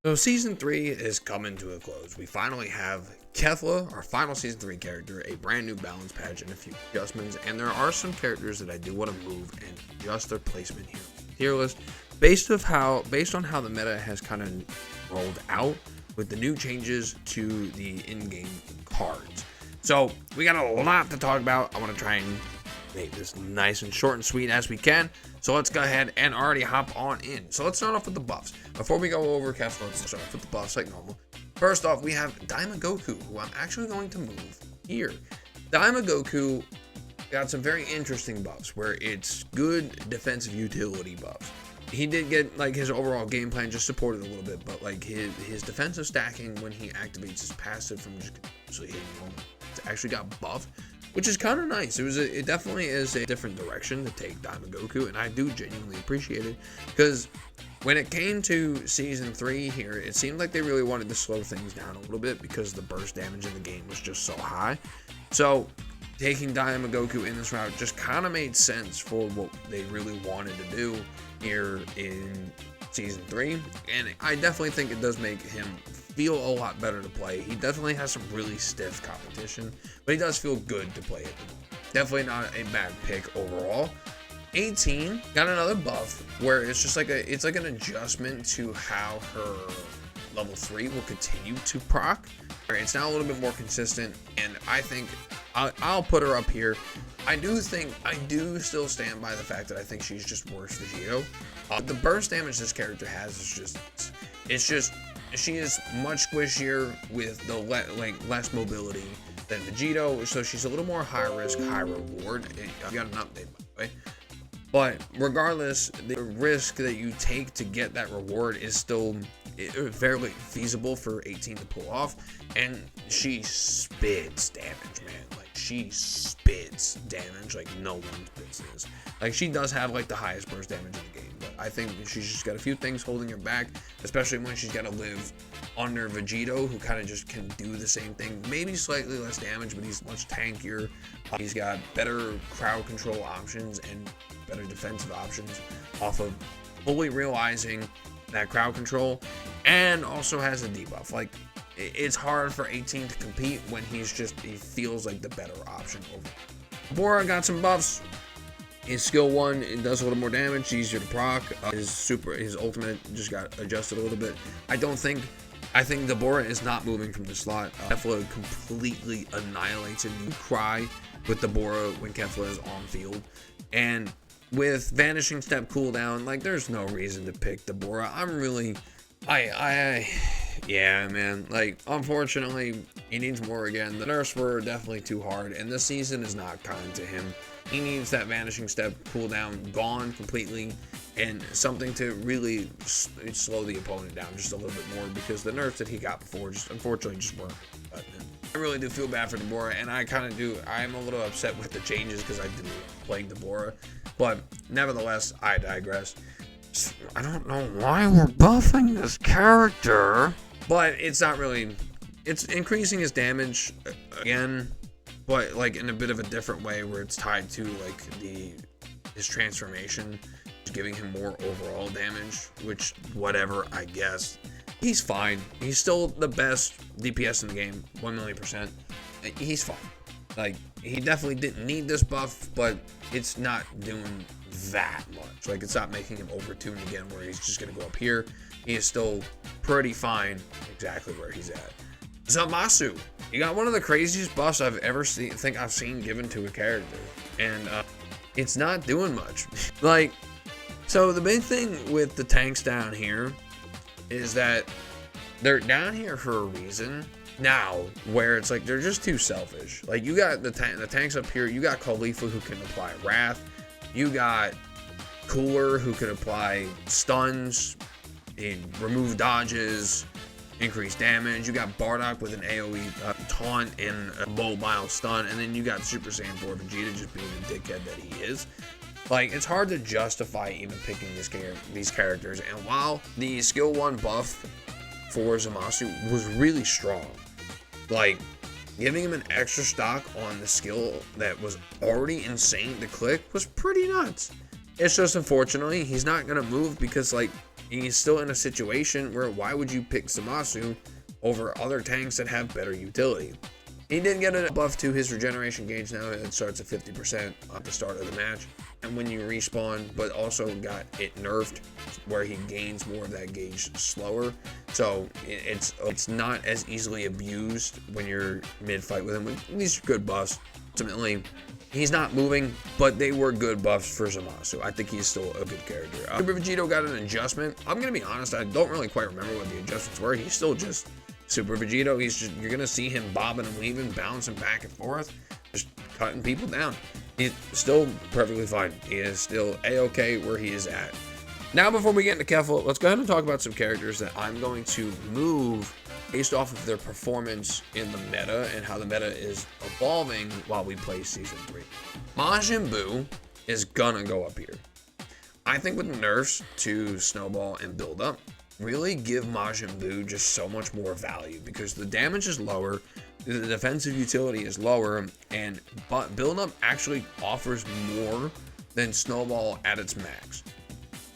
So season 3 is coming to a close. We finally have Kefla, our final season 3 character, a brand new balance patch and a few adjustments, and there are some characters that I do want to move and adjust their placement here on the tier list based on how the meta has kind of rolled out with the new changes to the in-game cards. So we got a lot to talk about. I want to try and make this nice and short and sweet as we can. So let's go ahead and already hop on in. So let's start off with the buffs. Before we go over Kefla, let's start off with the buffs like normal. First off, we have Daima Goku, who I'm actually going to move here. Daima Goku got some very interesting buffs where it's good defensive utility buffs. He did get like his overall game plan just supported a little bit, but like his defensive stacking when he activates his passive from just hitting home, it's actually got buffed, which is kind of nice. It definitely is a different direction to take Daima Goku, and I do genuinely appreciate it because when it came to season 3 here, it seemed like they really wanted to slow things down a little bit because the burst damage in the game was just so high. So taking Daima Goku in this route just kind of made sense for what they really wanted to do here in season 3, and I definitely think it does make him feel a lot better to play. He definitely has some really stiff competition, but he does feel good to play at the moment. Definitely not a bad pick overall. 18 got another buff where it's just like an adjustment to how her level 3 will continue to proc. It's now a little bit more consistent, and I think I'll put her up here. I do still stand by the fact that I think she's just worse Vegito. The burst damage this character has is just she is much squishier with the less mobility than Vegito, so she's a little more high risk, high reward. You got an update, by the way. But regardless, the risk that you take to get that reward is still fairly feasible for 18 to pull off, and she spits damage, man. Like, she spits damage like no one's business. Like, she does have like the highest burst damage in the game, but I think she's just got a few things holding her back, especially when she's got to live under Vegito, who kind of just can do the same thing, maybe slightly less damage, but he's much tankier. He's got better crowd control options and better defensive options off of fully realizing that crowd control, and also has a debuff. Like, it's hard for 18 to compete when he feels like the better option over. Bora got some buffs. His skill 1, it does a little more damage, easier to proc. His ultimate just got adjusted a little bit. I think the Bora is not moving from the slot. Kefla completely annihilates it. You cry with the Bora when Kefla is on field, and with Vanishing Step cooldown, like, there's no reason to pick the Bora. Yeah, man. Like, unfortunately, he needs more again. The nerfs were definitely too hard, and this season is not kind to him. He needs that Vanishing Step cooldown gone completely, and something to really slow the opponent down just a little bit more, because the nerfs that he got before just unfortunately weren't cutting it. I really do feel bad for Deborah, and I'm a little upset with the changes because I didn't play Deborah, but nevertheless, I digress. I don't know why we're buffing this character, but it's increasing his damage again, but like in a bit of a different way where it's tied to like his transformation, giving him more overall damage, which whatever, I guess. He's fine. He's still the best DPS in the game, 1,000,000%. He's fine. Like, he definitely didn't need this buff, but it's not doing that much. Like, it's not making him overtuned again where he's just going to go up here. He is still pretty fine exactly where he's at. Zamasu. You got one of the craziest buffs I've ever seen given to a character. And it's not doing much. Like, so the big thing with the tanks down here is that they're down here for a reason now, where it's like they're just too selfish. Like, you got the tanks up here. You got Khalifa, who can apply Wrath. You got Cooler, who can apply stuns and remove dodges, increase damage. You got Bardock with an AoE taunt and a mobile stun, and then you got Super Saiyan 4 Vegeta just being the dickhead that he is. Like, it's hard to justify even picking these characters, and while the skill 1 buff for Zamasu was really strong, like, giving him an extra stock on the skill that was already insane to click was pretty nuts. It's just, unfortunately, he's not going to move because, like, he's still in a situation where why would you pick Zamasu over other tanks that have better utility? He did get a buff to his regeneration gauge now. It starts at 50% at the start of the match. And when you respawn, but also got it nerfed where he gains more of that gauge slower. So it's not as easily abused when you're mid-fight with him. These are good buffs. Ultimately, he's not moving, but they were good buffs for Zamasu. I think he's still a good character. Super Vegito got an adjustment. I'm going to be honest, I don't really quite remember what the adjustments were. He's still just Super Vegito. You're going to see him bobbing and weaving, bouncing back and forth, just cutting people down. He's still perfectly fine. He is still A-okay where he is at. Now, before we get into Kefla, let's go ahead and talk about some characters that I'm going to move based off of their performance in the meta and how the meta is evolving while we play Season 3. Majin Buu is gonna go up here. I think with nerfs to Snowball and Build Up, really give Majin Buu just so much more value because the damage is lower, the defensive utility is lower, but Build Up actually offers more than Snowball at its max.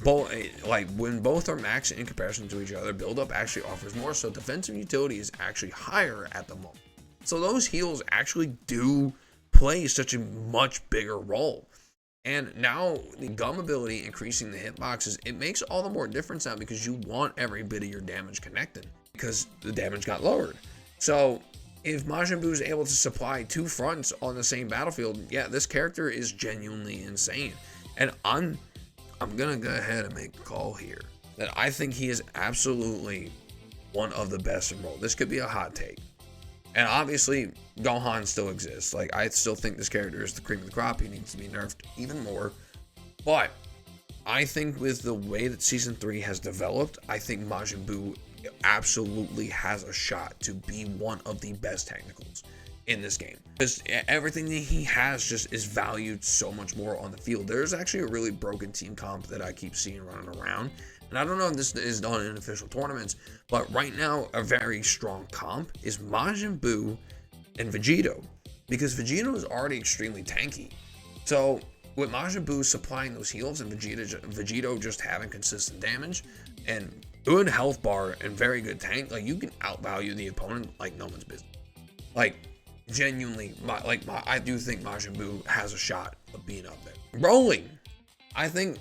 When both are max in comparison to each other, Build Up actually offers more, so defensive utility is actually higher at the moment. So those heals actually do play such a much bigger role. And now the gum ability increasing the hitboxes, it makes all the more difference now because you want every bit of your damage connected because the damage got lowered. So if Majin Buu is able to supply two fronts on the same battlefield, yeah, this character is genuinely insane. And I'm gonna go ahead and make a call here that I think he is absolutely one of the best in role. This could be a hot take. And obviously, Gohan still exists. Like, I still think this character is the cream of the crop. He needs to be nerfed even more. But I think with the way that Season 3 has developed, I think Majin Buu absolutely has a shot to be one of the best technicals in this game. Just everything that he has just is valued so much more on the field. There's actually a really broken team comp that I keep seeing running around. And I don't know if this is done in official tournaments, but right now a very strong comp is Majin Buu and Vegito, because Vegito is already extremely tanky. So with Majin Buu supplying those heals and Vegito just having consistent damage and good health bar and very good tank, like you can outvalue the opponent like no one's business. Like genuinely, I do think Majin Buu has a shot of being up there. Rolling. I think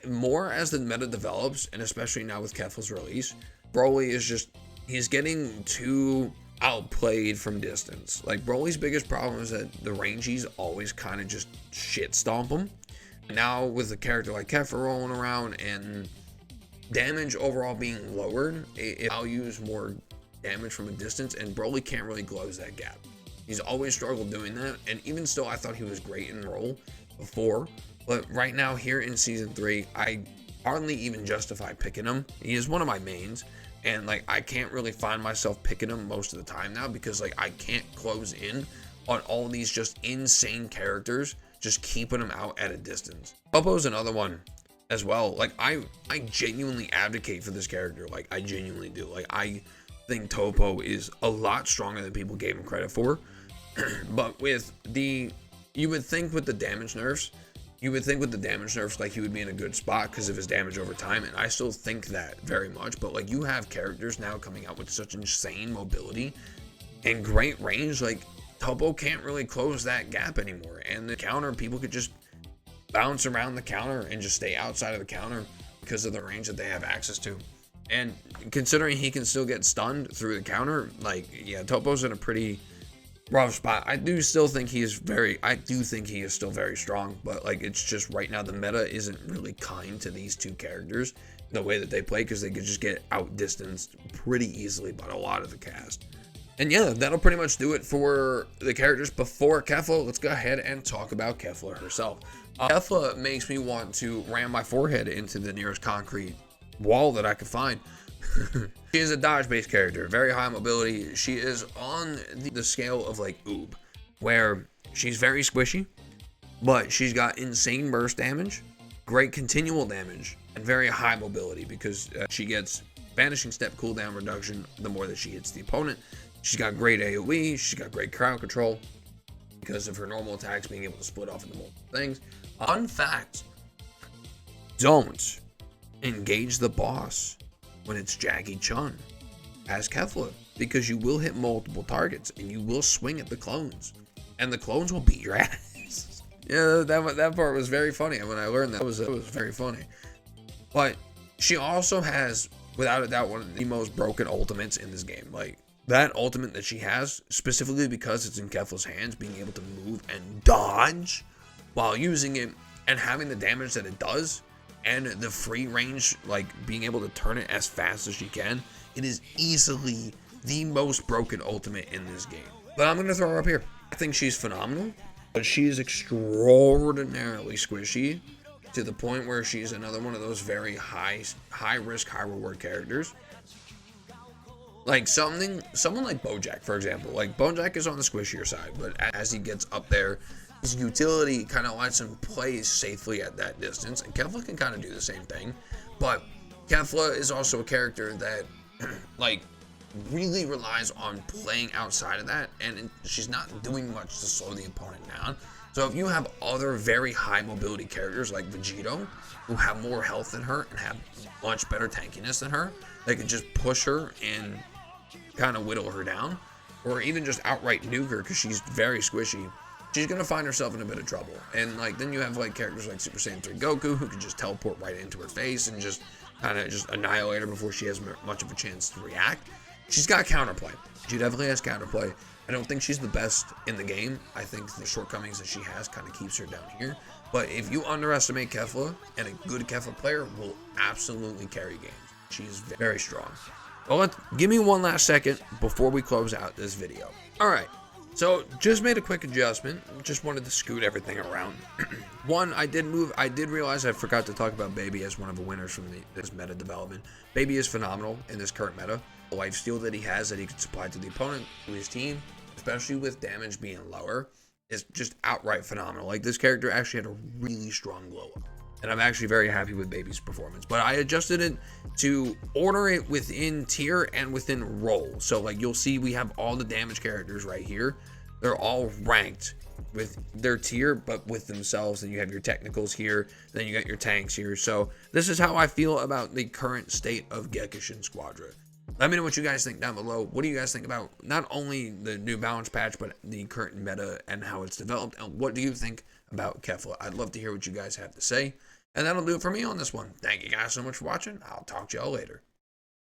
more as the meta develops, and especially now with Kefla's release, Broly is just, he's getting too outplayed from distance. Like, Broly's biggest problem is that the rangies always kind of just shit stomp him. Now with a character like Kefla rolling around and damage overall being lowered, it values more damage from a distance, and Broly can't really close that gap. He's always struggled doing that, and even still, I thought he was great in role before. But right now, here in Season 3, I hardly even justify picking him. He is one of my mains, and like I can't really find myself picking him most of the time now because like I can't close in on all these just insane characters, just keeping them out at a distance. Popo's another one as well. Like I genuinely advocate for this character. Like I genuinely do. Like I think Topo is a lot stronger than people gave him credit for. But with you would think with the damage nerfs, like he would be in a good spot because of his damage over time, and I still think that very much. But like you have characters now coming out with such insane mobility and great range, like Topo can't really close that gap anymore. And the counter, people could just bounce around the counter and just stay outside of the counter because of the range that they have access to. And considering he can still get stunned through the counter, like yeah, Topo's in a pretty rough spot. I do think he is still very strong, but like it's just right now the meta isn't really kind to these two characters in the way that they play because they could just get outdistanced pretty easily by a lot of the cast. And yeah, that'll pretty much do it for the characters before Kefla. Let's go ahead and talk about Kefla herself. Kefla makes me want to ram my forehead into the nearest concrete wall that I could find. She is a dodge-based character, very high mobility. She is on the scale of like Oob, where she's very squishy, but she's got insane burst damage, great continual damage, and very high mobility because she gets vanishing step cooldown reduction the more that she hits the opponent. She's got great AoE, she's got great crowd control because of her normal attacks being able to split off into multiple things. Fun fact, don't engage the boss when it's Jackie Chun as Kefla, because you will hit multiple targets and you will swing at the clones, and the clones will beat your ass. Yeah, that part was very funny. When I learned that, it was very funny. But she also has, without a doubt, one of the most broken ultimates in this game. Like, that ultimate that she has, specifically because it's in Kefla's hands, being able to move and dodge while using it and having the damage that it does, and the free range, like being able to turn it as fast as she can, it is easily the most broken ultimate in this game. But I'm going to throw her up here. I think she's phenomenal, but she is extraordinarily squishy to the point where she's another one of those very high risk, high reward characters. Like someone like Bojack, for example. Like, Bojack is on the squishier side, but as he gets up there, his utility kind of lets him play safely at that distance, and Kefla can kind of do the same thing. But Kefla is also a character that like really relies on playing outside of that, and she's not doing much to slow the opponent down. So if you have other very high mobility characters like Vegito, who have more health than her and have much better tankiness than her, they can just push her and kind of whittle her down, or even just outright nuke her because she's very squishy, she's gonna find herself in a bit of trouble. And like, then you have like characters like Super Saiyan 3 Goku, who can just teleport right into her face and just kind of just annihilate her before she has much of a chance to react. She's got counterplay. She definitely has counterplay. I don't think she's the best in the game. I think the shortcomings that she has kind of keeps her down here. But if you underestimate Kefla, and a good Kefla player will absolutely carry games. She's very strong. Well, give me one last second before we close out this video. All right. So just made a quick adjustment. Just wanted to scoot everything around. One, I did realize I forgot to talk about Baby as one of the winners from this meta development. Baby is phenomenal in this current meta. The lifesteal that he has that he can supply to the opponent, to his team, especially with damage being lower, is just outright phenomenal. Like, this character actually had a really strong glow up, and I'm actually very happy with Baby's performance. But I adjusted it to order it within tier and within role. So like, you'll see we have all the damage characters right here. They're all ranked with their tier, but with themselves. And you have your technicals here, then you got your tanks here. So this is how I feel about the current state of Gekishin Squadra. Let me know what you guys think down below. What do you guys think about not only the new balance patch, but the current meta and how it's developed? And what do you think about Kefla? I'd love to hear what you guys have to say. And that'll do it for me on this one. Thank you guys so much for watching. I'll talk to y'all later.